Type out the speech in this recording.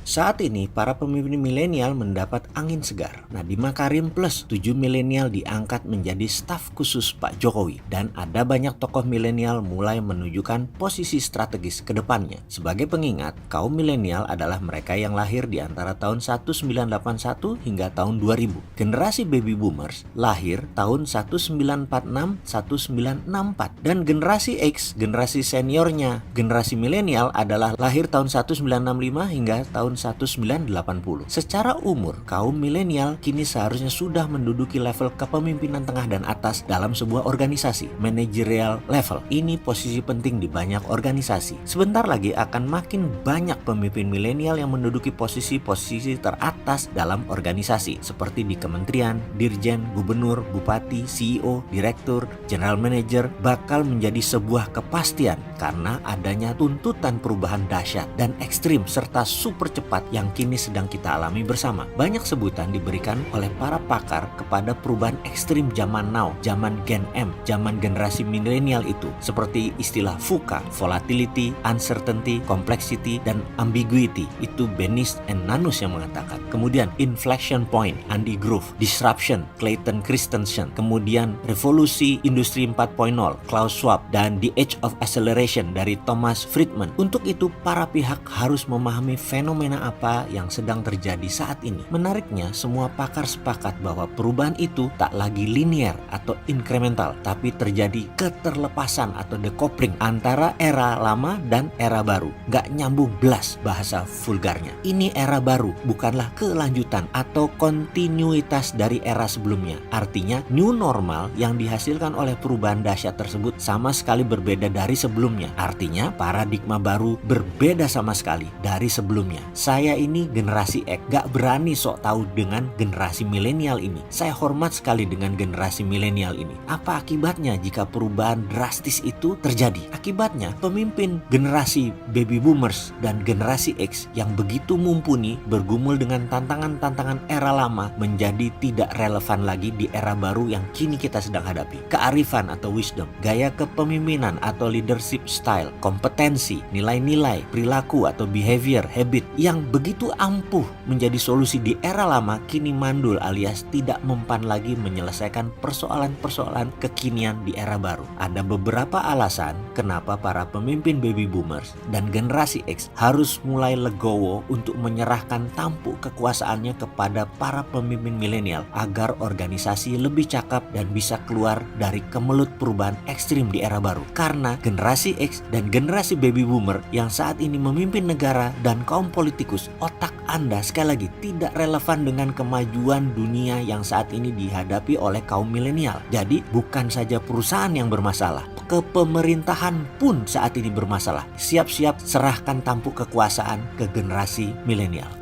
Saat ini, para pemimpin milenial mendapat angin segar. Nadiem Makarim plus 7 milenial diangkat menjadi staf khusus Pak Jokowi. Dan ada banyak tokoh milenial mulai menunjukkan posisi strategis ke depannya. Sebagai pengingat, kaum milenial adalah mereka yang lahir di antara tahun 1981 hingga tahun 2000. Generasi baby boomers lahir tahun 1946-1964. Dan generasi X, generasi seniornya, generasi milenial adalah lahir tahun 1965 hingga tahun 1980. Secara umur, kaum milenial kini seharusnya sudah menduduki level kepemimpinan tengah dan atas dalam sebuah organisasi, managerial level. Ini posisi penting di banyak organisasi. Sebentar lagi akan makin banyak pemimpin milenial yang menduduki posisi-posisi teratas dalam organisasi, seperti di kementerian, dirjen, gubernur, bupati, CEO, direktur, general manager, bakal menjadi sebuah kepastian karena adanya tuntutan perubahan dahsyat dan ekstrim serta super cepat yang kini sedang kita alami bersama. Banyak sebutan diberikan oleh para pakar kepada perubahan ekstrim zaman now, zaman Gen M, zaman generasi milenial itu, seperti istilah VUCA, volatility, uncertainty, complexity, dan ambiguity. Itu Bennis and Nanus yang mengatakan. Kemudian inflection point, Andy Grove, disruption, Clayton Christensen, kemudian revolusi industri 4.0, Klaus Schwab, dan the age of acceleration dari Thomas Friedman. Untuk itu, para pihak harus memahami fenomena apa yang sedang terjadi saat ini. Menariknya, semua pakar sepakat bahwa perubahan itu tak lagi linear atau incremental, tapi terjadi keterlepasan atau decoupling antara era lama dan era baru. Gak nyambung belas bahasa vulgarnya. Ini era baru, bukanlah kelanjutan atau kontinuitas dari era sebelumnya. Artinya, new normal yang dihasilkan oleh perubahan dahsyat tersebut sama sekali berbeda dari sebelumnya. Artinya, paradigma baru berbeda sama sekali dari sebelumnya. Saya ini generasi X, gak berani sok tahu dengan generasi milenial ini. Saya hormat sekali dengan generasi milenial ini. Apa akibatnya jika perubahan drastis itu terjadi? Akibatnya, pemimpin generasi baby boomers dan generasi X yang begitu mumpuni bergumul dengan tantangan-tantangan era lama menjadi tidak relevan lagi di era baru yang kini kita sedang hadapi. Kearifan atau wisdom, gaya kepemimpinan atau leadership style, kompetensi, nilai-nilai, perilaku atau behavior, habit yang begitu ampuh menjadi solusi di era lama kini mandul alias tidak mempan lagi menyelesaikan persoalan-persoalan kekinian di era baru. Ada beberapa alasan kenapa para pemimpin baby boomers dan generasi X harus mulai legowo untuk menyerahkan tampuk kekuasaannya kepada para pemimpin milenial agar organisasi lebih cakap dan bisa keluar dari kemelut perubahan ekstrim di era baru. Karena generasi X dan generasi baby boomer yang saat ini memimpin negara dan kaum politikus, otak Anda sekali lagi tidak relevan dengan kemajuan dunia yang saat ini dihadapi oleh kaum milenial. Jadi bukan saja perusahaan yang bermasalah, kepemerintahan pun saat ini bermasalah. Siap-siap serahkan tampuk kekuasaan ke generasi milenial.